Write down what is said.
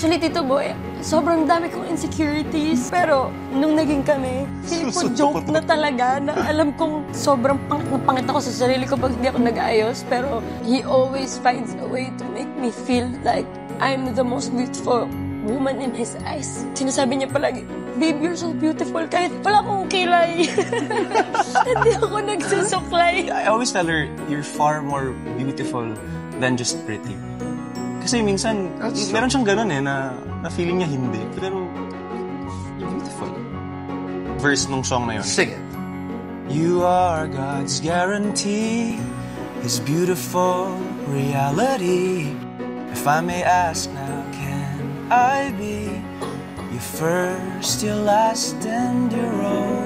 Actually, Tito Boy, sobrang dami kong insecurities. Pero, nung naging kami, feeling ko joke na talaga na alam kong sobrang pangit ako sa sarili ko pag hindi ako nag-ayos. Pero, he always finds a way to make me feel like I'm the most beautiful woman in his eyes. Sinasabi niya palagi, babe, you're so beautiful kahit wala akong kilay. Hindi ako nagsusuklay. I always tell her, you're far more beautiful than just pretty. Kasi minsan, meron siyang ganun na feeling niya hindi. Pero, you're beautiful. Verse nung song na yun. Sing it. You are God's guarantee, His beautiful reality. If I may ask now, can I be your first, your last, and your only?